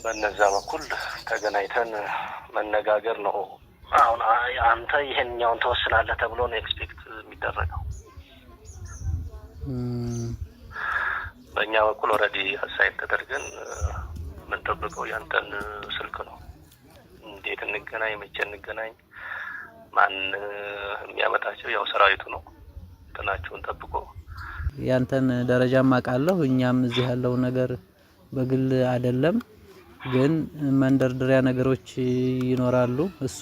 በነዛ በኩል ተገናኝተን መነጋገር ነው። አሁን አንተ ይሄንኛውን ተወስናለህ ተብሎ ነው ኤክስፔክት የሚደረገው። በእኛ በኩል ኦልሬዲ አሳይን ተደርገን የምንጠብቀው ያንተን ስልክ ነው። እንዴት እንገናኝ፣ መቼ እንገናኝ፣ ማን የሚያመጣቸው ያው ሰራዊቱ ነው። ጥናቸውን ጠብቆ ያንተን ደረጃም አውቃለሁ። እኛም እዚህ ያለው ነገር በግል አይደለም፣ ግን መንደርደሪያ ነገሮች ይኖራሉ። እሱ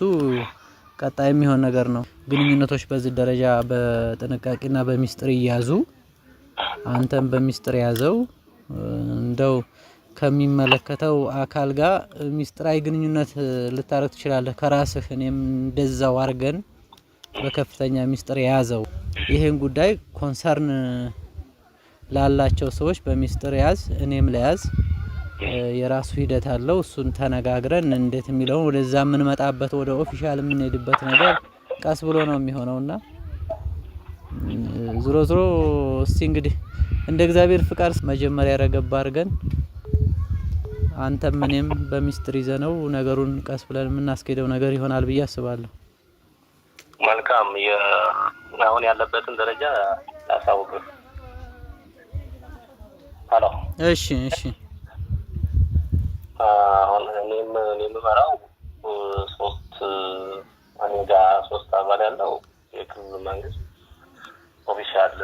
ቀጣይ የሚሆን ነገር ነው። ግንኙነቶች በዚህ ደረጃ በጥንቃቄና በሚስጥር ይያዙ። አንተም በሚስጥር ያዘው። እንደው ከሚመለከተው አካል ጋር ሚስጥራዊ ግንኙነት ልታረግ ትችላለህ ከራስህ። እኔም እንደዛው አርገን በከፍተኛ ሚስጥር ያዘው። ይሄን ጉዳይ ኮንሰርን ላላቸው ሰዎች በሚስጥር ያዝ፣ እኔም ለያዝ። የራሱ ሂደት አለው። እሱን ተነጋግረን እንዴት የሚለውን ወደዛ የምንመጣበት ወደ ኦፊሻል የምንሄድበት ነገር ቀስ ብሎ ነው የሚሆነውና ዙሮ ዙሮ እስቲ እንግዲህ እንደ እግዚአብሔር ፍቃድ መጀመሪያ ረገባ አድርገን አንተም እኔም በሚስጥር ይዘነው ነገሩን ቀስ ብለን የምናስኬደው ነገር ይሆናል ብዬ አስባለሁ። መልካም። አሁን ያለበትን ደረጃ ላሳውቅህ። ሄሎ። እሺ። አሁን እኔም የምመራው ሶስት አባል ያለው የክልሉ መንግስት ኦፊሻል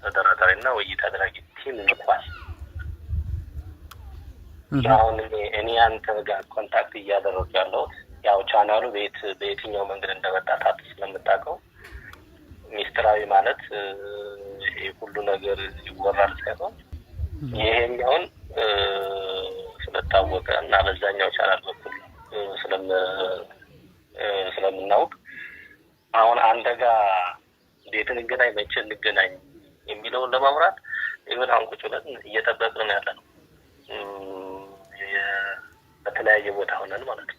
ተደራዳሪና ውይይት አድራጊ ቲም ልኳል። አሁን እኔ አንተ ጋር ኮንታክት እያደረኩ ያለሁት ያው ቻናሉ በየትኛው መንገድ እንደመጣ ስለምታውቀው ሚስጥራዊ ማለት ይሄ ሁሉ ነገር ይወራል ሳይሆን ይሄኛውን ስለታወቀ እና በዛኛው ቻናል በኩል ስለምናውቅ አሁን አንተ ጋር እንዴት እንገናኝ፣ መቼ እንገናኝ የሚለውን ለማውራት ይሁን አሁን ቁጭ ብለን እየጠበቅን ነው ያለነው። በተለያየ ቦታ ሆነን ማለት ነው።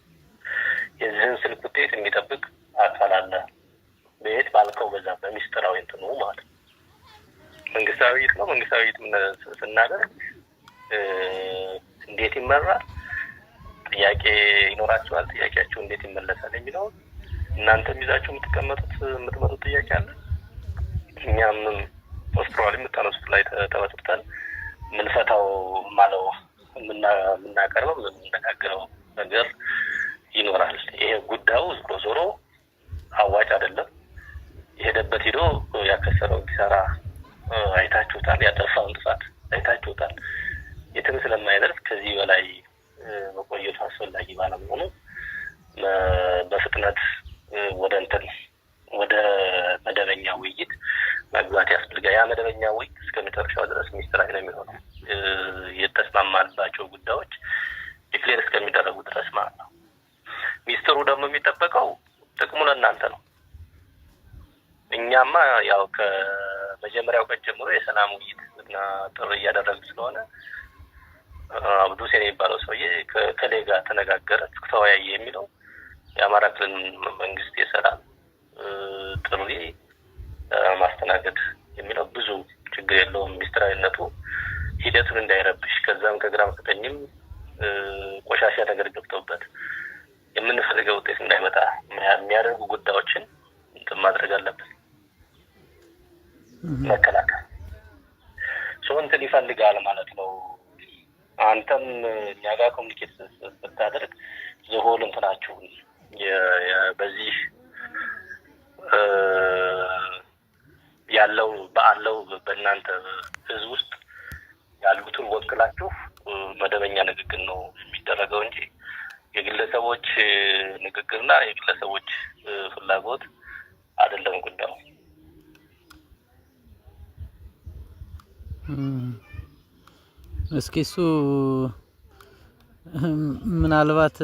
የዚህን ስልክ ውጤት የሚጠብቅ አካል አለ። በየት ባልከው በዛ በሚስጥራዊ እንትኑ ማለት ነው። መንግስታዊ ነው። መንግስታዊ ስናደርግ እንዴት ይመራል፣ ጥያቄ ይኖራቸዋል። ጥያቄያቸው እንዴት ይመለሳል የሚለው እናንተም ይዛችሁ የምትመጡት ጥያቄ አለ። እኛም ፖስትሮሊ የምታነሱት ላይ ተመስርተን ምንፈታው ማለው የምናቀርበው የምንነጋገረው ነገር ይኖራል። ይሄ ጉዳዩ ዞሮ አዋጭ አይደለም። የሄደበት ሄዶ ያከሰረው ኪሳራ አይታችሁታል። ያጠፋውን ጥፋት አይታችሁታል። የትም ስለማይደርስ ከዚህ በላይ መቆየቱ አስፈላጊ ባለመሆኑ በፍጥነት ወደ መደበኛ ውይይት መግባት ያስፈልጋል። ያ መደበኛ ውይይት እስከመጨረሻው ድረስ ሚስጥራዊ ነው የሚሆነው። የተስማማባቸው ጉዳዮች ዲክሌር እስከሚደረጉ ድረስ ማለት ነው። ሚስጥሩ ደግሞ የሚጠበቀው ጥቅሙ ለእናንተ ነው። እኛማ ያው ከመጀመሪያው ቀን ጀምሮ የሰላም ውይይት እና ጥሪ እያደረግን ስለሆነ አብዱ ሁሴን የሚባለው ሰውዬ ከከሌ ጋር ተነጋገረ ተወያየ የሚለው የአማራ ክልል መንግስት የሰላም ጥሪ ማስተናገድ የሚለው ብዙ ችግር የለውም። ሚስጥራዊነቱ ሂደቱን እንዳይረብሽ ከዛም ከግራም ከቀኝም ቆሻሻ ነገር ገብቶበት የምንፈልገው ውጤት እንዳይመጣ የሚያደርጉ ጉዳዮችን ማድረግ አለብን። መከላከል እንትን ይፈልጋል ማለት ነው። አንተም እኛ ጋር ኮሚኒኬት ስታደርግ ዘሆል እንትናችሁን በዚህ ባለው በእናንተ ህዝብ ውስጥ ያሉትን ወክላችሁ መደበኛ ንግግር ነው የሚደረገው እንጂ የግለሰቦች ንግግርና የግለሰቦች ፍላጎት አይደለም ጉዳዩ። እስኪ እሱ ምናልባት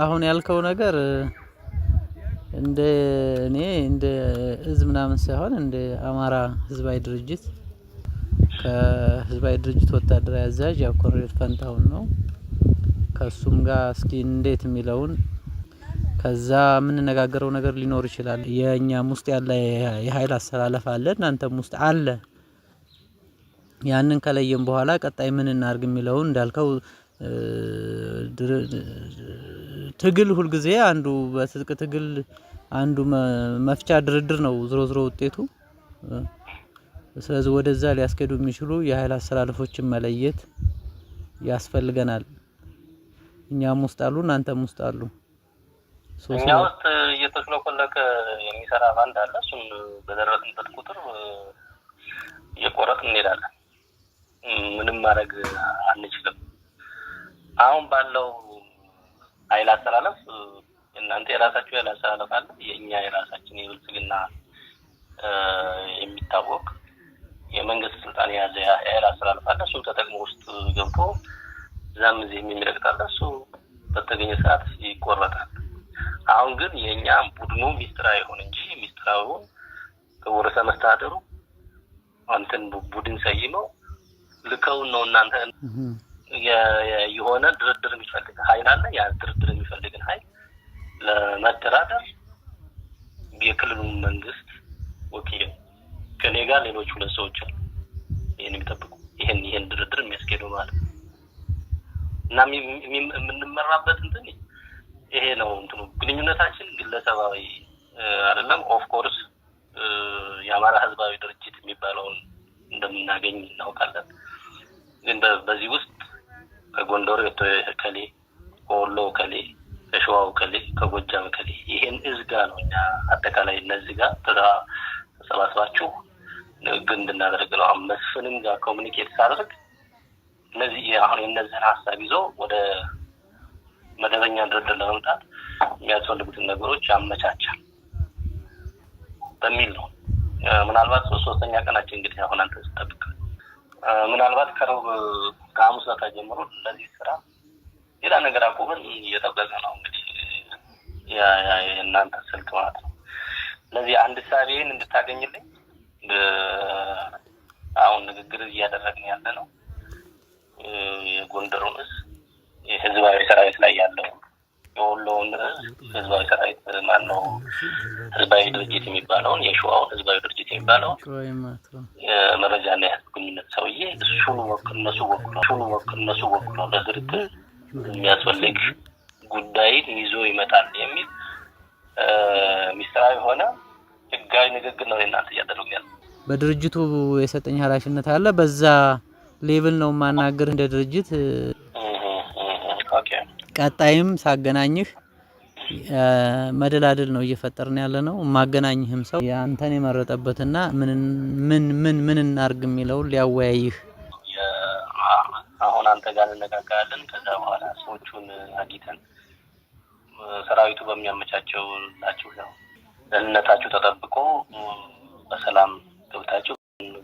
አሁን ያልከው ነገር እንደ እኔ እንደ ህዝብ ምናምን ሳይሆን እንደ አማራ ህዝባዊ ድርጅት ከህዝባዊ ድርጅት ወታደራዊ አዛዥ ያው ኮሎኔል ፈንታውን ነው። ከሱም ጋር እስኪ እንዴት የሚለውን ከዛ የምንነጋገረው ነገር ሊኖር ይችላል። የኛም ውስጥ ያለ የኃይል አሰላለፍ አለ፣ እናንተም ውስጥ አለ። ያንን ከለየም በኋላ ቀጣይ ምን እናርግ የሚለውን እንዳልከው ትግል ሁልጊዜ አንዱ በትጥቅ ትግል አንዱ መፍቻ ድርድር ነው ዝሮ ዝሮ ውጤቱ። ስለዚህ ወደዛ ሊያስኬዱ የሚችሉ የኃይል አስተላልፎችን መለየት ያስፈልገናል። እኛም ውስጥ አሉ፣ እናንተም ውስጥ አሉ። እኛ ውስጥ እየተሽለኮለከ የሚሰራ ባንድ አለ። እሱን በደረስንበት ቁጥር እየቆረጥን እንሄዳለን። ምንም ማድረግ አንችልም። አሁን ባለው ኃይል አስተላለፍ እናንተ የራሳችሁ ኃይል አስተላለፍ አለ፣ የኛ የራሳችን የብልጽግና የሚታወቅ የመንግስት ስልጣን የያዘ ኃይል አስተላለፍ አለ። እሱን ተጠቅሞ ውስጥ ገብቶ ዛም እዚህ የሚረግጣል። እሱ በተገኘ ሰዓት ይቆረጣል። አሁን ግን የኛ ቡድኑ ሚስጥራዊ ይሁን እንጂ ሚስጥራዊውን ከወረሰ መስተዳድሩ አንተን ቡድን ሰይመው ልከው ነው እናንተ የሆነ ድርድር የሚፈልግ ኃይል አለ። ያ ድርድር የሚፈልግን ኃይል ለመደራደር የክልሉ መንግስት ወኪል ከኔ ጋር ሌሎች ሁለት ሰዎች አሉ ይሄን የሚጠብቁ ይሄን ድርድር የሚያስኬደው ማለት እና የምንመራበት እንትን ይሄ ነው። እንትኑ ግንኙነታችን ግለሰባዊ አይደለም። ኦፍ ኮርስ የአማራ ህዝባዊ ድርጅት የሚባለውን እንደምናገኝ እናውቃለን። ግን በዚህ ውስጥ ከጎንደር ከሌ፣ ከወሎ ከሌ፣ ከሸዋው ከሌ፣ ከጎጃም ከሌ ይሄን እዝጋ ነው እኛ አጠቃላይ እነዚህ ጋር ተሰባስባችሁ ንግግር እንድናደርግ ነው። መስፍንም ጋር ኮሙኒኬት ሳደርግ እነዚህ አሁን የነዚህን ሀሳብ ይዞ ወደ መደበኛ ድርድር ለመምጣት የሚያስፈልጉትን ነገሮች ያመቻቻል በሚል ነው። ምናልባት ሶስተኛ ቀናችን እንግዲህ አሁን አንተ ተጠብቀ ምናልባት ከሮብ ከሐሙስ ዕለት ጀምሮ ለዚህ ስራ ሌላ ነገር አቆመን እየጠበቀ ነው እንግዲህ የእናንተ ስልክ ማለት ነው። ስለዚህ አንድ ሳቢን እንድታገኝልኝ አሁን ንግግር እያደረግን ያለ ነው። የጎንደሩን የህዝባዊ ሰራዊት ላይ ያለው የወሎውን ህዝባዊ ሰራዊት ማነው ህዝባዊ ድርጅት የሚባለውን የሸዋውን ህዝባዊ ድርጅት የሚባለው የመረጃና የህዝብ ግንኙነት ሰውዬ እሱን እነሱ ወክሎ ለድርድር የሚያስፈልግ ጉዳይ ይዞ ይመጣል የሚል ሚስጥራዊ ሆነ ህጋዊ ንግግር ነው እናንተ እያደረጉ ያለው። በድርጅቱ የሰጠኝ ኃላፊነት አለ። በዛ ሌቭል ነው ማናገር እንደ ድርጅት። ቀጣይም ሳገናኝህ መደላደል ነው እየፈጠርን ያለ ነው። ማገናኝህም ሰው ያንተን የመረጠበትና ምን እናርግ የሚለው ሊያወያይህ አሁን አንተ ጋር እንነጋገራለን። ከዛ በኋላ ሰዎቹን አግኝተን ሰራዊቱ በሚያመቻቸው ናቸው ነው ደህንነታችሁ ተጠብቆ በሰላም ገብታችሁ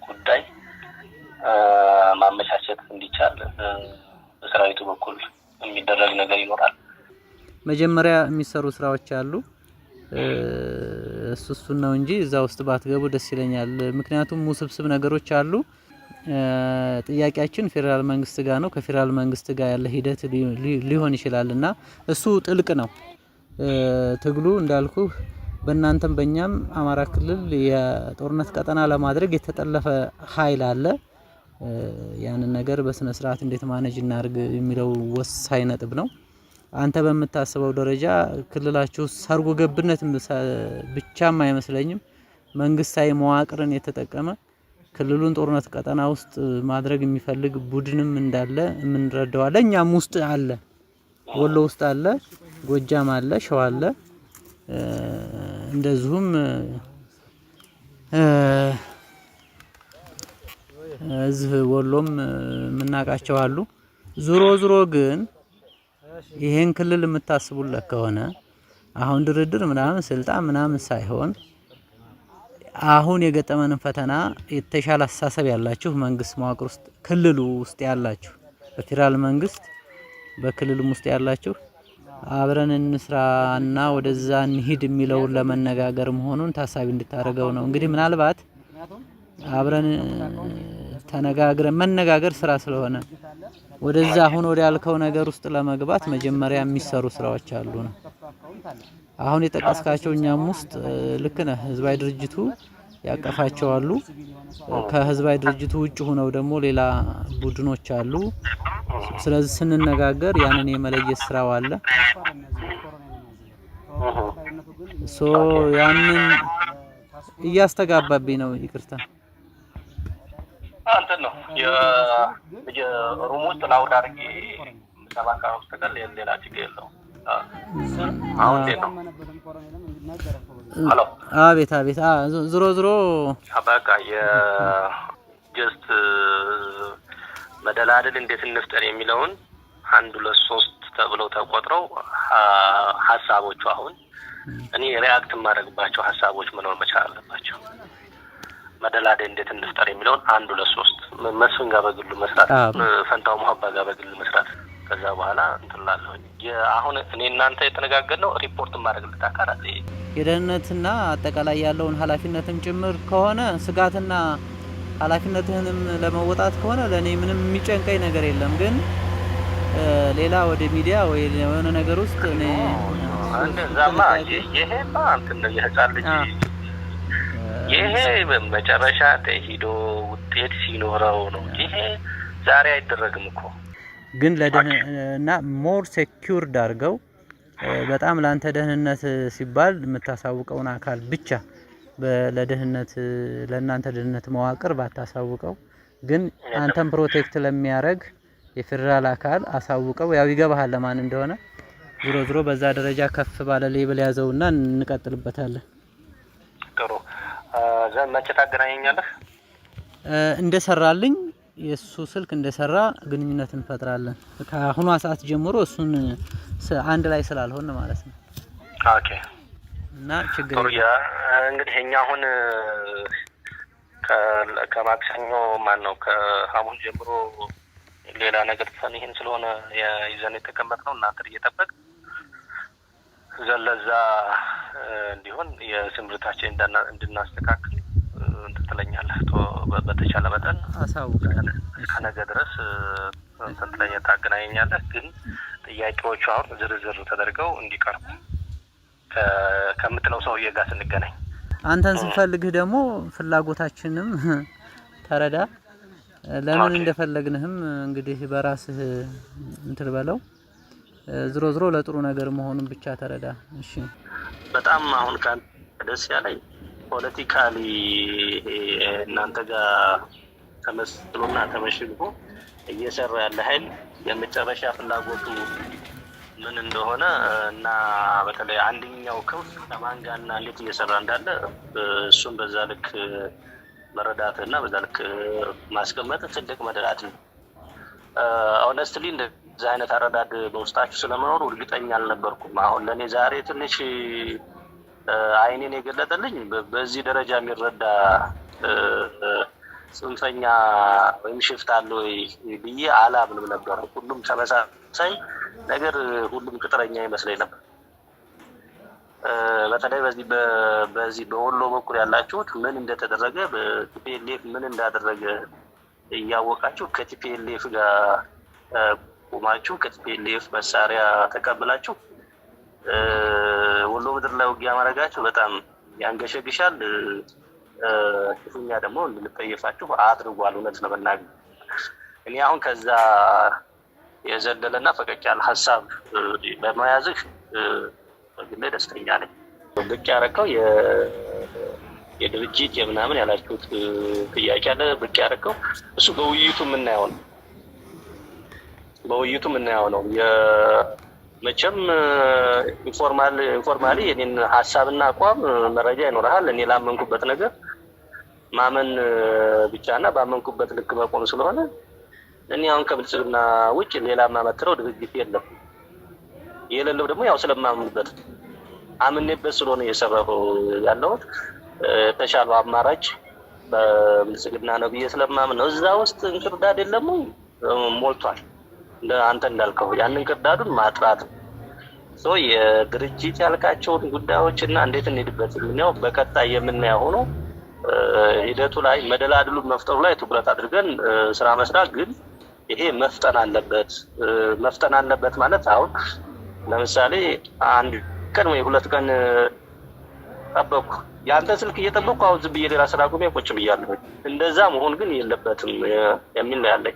ጉዳይ ማመቻቸት እንዲቻል በሰራዊቱ በኩል የሚደረግ ነገር ይኖራል። መጀመሪያ የሚሰሩ ስራዎች አሉ። እሱን ነው እንጂ እዛ ውስጥ ባትገቡ ደስ ይለኛል። ምክንያቱም ውስብስብ ነገሮች አሉ። ጥያቄያችን ፌደራል መንግስት ጋር ነው። ከፌደራል መንግስት ጋር ያለ ሂደት ሊሆን ይችላልና እሱ ጥልቅ ነው። ትግሉ እንዳልኩ በእናንተም በእኛም አማራ ክልል የጦርነት ቀጠና ለማድረግ የተጠለፈ ኃይል አለ። ያንን ነገር በስነ ስርዓት እንዴት ማኔጅ እናርግ የሚለው ወሳኝ ነጥብ ነው። አንተ በመታሰበው ደረጃ ክልላችሁ ሰርጎ ገብነት ብቻም አይመስለኝም። መንግስታዊ መዋቅርን የተጠቀመ ክልሉን ጦርነት ቀጠና ውስጥ ማድረግ የሚፈልግ ቡድንም እንዳለ እንረዳዋለን። እኛም ውስጥ አለ፣ ወሎ ውስጥ አለ፣ ጎጃም አለ፣ ሸዋ አለ። እንደዚሁም እዚህ ወሎም ምናቃቸው አሉ። ዙሮ ግን ይሄን ክልል የምታስቡለት ከሆነ አሁን ድርድር ምናምን ስልጣን ምናምን ሳይሆን አሁን የገጠመንን ፈተና የተሻለ አስተሳሰብ ያላችሁ መንግስት መዋቅር ውስጥ ክልሉ ውስጥ ያላችሁ በፌደራል መንግስት በክልሉም ውስጥ ያላችሁ አብረን እንስራና ወደዛ እንሂድ የሚለውን ለመነጋገር መሆኑን ታሳቢ እንድታደርገው ነው። እንግዲህ ምናልባት አብረን ተነጋግረን መነጋገር ስራ ስለሆነ ወደዛ አሁን ወደ ያልከው ነገር ውስጥ ለመግባት መጀመሪያ የሚሰሩ ስራዎች አሉ ነው። አሁን የጠቀስካቸው እኛም ውስጥ ልክ ነህ። ህዝባዊ ድርጅቱ ያቀፋቸው አሉ። ከህዝባዊ ድርጅቱ ውጭ ሆነው ደግሞ ሌላ ቡድኖች አሉ። ስለዚህ ስንነጋገር ያንን የመለየት ስራው አለ። ሶ ያንን እያስተጋባብኝ ነው። ይቅርታ እንትን ነው የሩም ውስጥ ላውድ አድርጌ ሰባካ ውስጥ ሌላ ችግር የለውም። አሁን እንዴት ነው? ሄሎ አቤት አቤት። ዝሮ በቃ የጀስት መደላደል እንዴት እንፍጠር የሚለውን 1 2 3 ተብለው ተቆጥረው ሐሳቦቹ አሁን እኔ ሪአክት ማድረግባቸው ሐሳቦች መኖር መቻል አለባቸው። መደላደል እንዴት እንፍጠር የሚለውን 1 2 3 መስፍን ጋር በግሉ መስራት፣ ፈንታው መሐባ ጋር በግሉ መስራት። ከዛ በኋላ እንትላለሁ አሁን እኔ እናንተ የተነጋገርነው ሪፖርት ማድረግልት አካል አለ። የደህንነትና አጠቃላይ ያለውን ኃላፊነትም ጭምር ከሆነ ስጋትና ኃላፊነትህንም ለመወጣት ከሆነ ለኔ ምንም የሚጨንቀኝ ነገር የለም። ግን ሌላ ወደ ሚዲያ ወይ የሆነ ነገር ውስጥ እኔ እንደዛማ ይሄማ እንትን ነው የህፃን ልጅ ይሄ በመጨረሻ ተሄዶ ውጤት ሲኖረው ነው። ይሄ ዛሬ አይደረግም እኮ። ግን ለደህንነትና ሞር ሴኩርድ አድርገው በጣም ላንተ ደህንነት ሲባል የምታሳውቀውን አካል ብቻ ለደህንነት ለእናንተ ደህንነት መዋቅር ባታሳውቀው፣ ግን አንተም ፕሮቴክት ለሚያረግ የፌደራል አካል አሳውቀው። ያው ይገባሃል ለማን እንደሆነ። ዝሮ በዛ ደረጃ ከፍ ባለ ሌብል ያዘውና እንቀጥልበታለን። ጥሩ ዘን መቼ ታገናኘኛለህ? እንደሰራልኝ የሱ ስልክ እንደሰራ ግንኙነት እንፈጥራለን። ከአሁኗ ሰዓት ጀምሮ እሱን አንድ ላይ ስላልሆነ ማለት ነው። ኦኬ እና ችግር እንግዲህ እኛ አሁን ከማክሰኞ ነው ከሐሙስ ጀምሮ ሌላ ነገር ይሄን ስለሆነ ይዘን የተቀመጥነው እናንተ እየጠበቅ ዘለዛ እንዲሆን የስምርታችን እንድናስተካክል እንትለኛለህ በተቻለ መጠን አሳውቃለሁ። ከነገ ድረስ እንትለኛ ታገናኘኛለህ። ግን ጥያቄዎቹ አሁን ዝርዝር ተደርገው እንዲቀርቡ ከምትለው ሰውዬ ጋር ስንገናኝ አንተን ስንፈልግህ ደግሞ ፍላጎታችንም ተረዳ። ለምን እንደፈለግንህም እንግዲህ በራስህ እንትን በለው። ዝሮ ለጥሩ ነገር መሆኑን ብቻ ተረዳ። እሺ በጣም አሁን ደስ ያለኝ ፖለቲካሊ እናንተ ጋር ተመስሎና ተመሽጎ እየሰራ ያለ ኃይል የመጨረሻ ፍላጎቱ ምን እንደሆነ እና በተለይ አንደኛው ክንፍ ከማን ጋርና እንዴት እየሰራ እንዳለ እሱን በዛ ልክ መረዳትና በዛ ልክ ማስቀመጥ ትልቅ መደራት ነው። ኦነስትሊ እንደዚህ አይነት አረዳድ በውስጣችሁ ስለመኖሩ እርግጠኛ አልነበርኩም። አሁን ለኔ ዛሬ ትንሽ አይኔን የገለጠልኝ በዚህ ደረጃ የሚረዳ ጽንፈኛ ወይም ሽፍታ አለ ወይ ብዬ አላምንም ነበር። ሁሉም ተመሳሳይ ነገር፣ ሁሉም ቅጥረኛ ይመስለኝ ነበር። በተለይ በዚህ በወሎ በኩል ያላችሁት ምን እንደተደረገ በቲፒኤልኤፍ ምን እንዳደረገ እያወቃችሁ ከቲፒኤልኤፍ ጋር ቆማችሁ ከቲፒኤልኤፍ መሳሪያ ተቀብላችሁ ወሎ ምድር ላይ ውጊያ ማድረጋችሁ በጣም ያንገሸግሻል። ክፉኛ ደግሞ እንድንጠየፋችሁ አድርጓል። እውነት ለመናገር እኔ አሁን ከዛ የዘለለና ፈቀቅ ያለ ሀሳብ በመያዝህ በግሌ ደስተኛ ነኝ። ብቅ ያረከው የድርጅት የምናምን ያላችሁት ጥያቄ አለ። ብቅ ያረከው እሱ በውይይቱ የምናየው ነው። መቼም ኢንፎርማሊ የኔን ሀሳብና አቋም መረጃ ይኖርሃል። እኔ ላመንኩበት ነገር ማመን ብቻና ባመንኩበት ልክ መቆም ስለሆነ እኔ አሁን ከብልጽግና ውጭ ሌላ ማመትረው ድርጅት የለም። የሌለው ደግሞ ያው ስለማምንበት አምኔበት ስለሆነ እየሰራሁ ያለሁት ተሻለው አማራጭ በብልጽግና ነው ብዬ ስለማምን ነው። እዛ ውስጥ እንክርዳድ የለም ሞልቷል። አንተ እንዳልከው ያንን እንክርዳዱን ማጥራት ነው። የድርጅት ያልካቸውን ጉዳዮችና እንዴት እንሄድበት ነው በቀጣይ የምናየው ሆኖ ሂደቱ ላይ መደላድሉን መፍጠሩ ላይ ትኩረት አድርገን ስራ መስራት። ግን ይሄ መፍጠን አለበት ማለት አሁን ለምሳሌ አንድ ቀን ወይ 2 ቀን ጠበቅኩ ያንተ ስልክ እየጠበቅኩ አሁን ዝም ብዬ ሌላ ስራ ቆሜ ቁጭ ብያለሁ። እንደዛ መሆን ግን የለበትም የሚል ነው ያለኝ።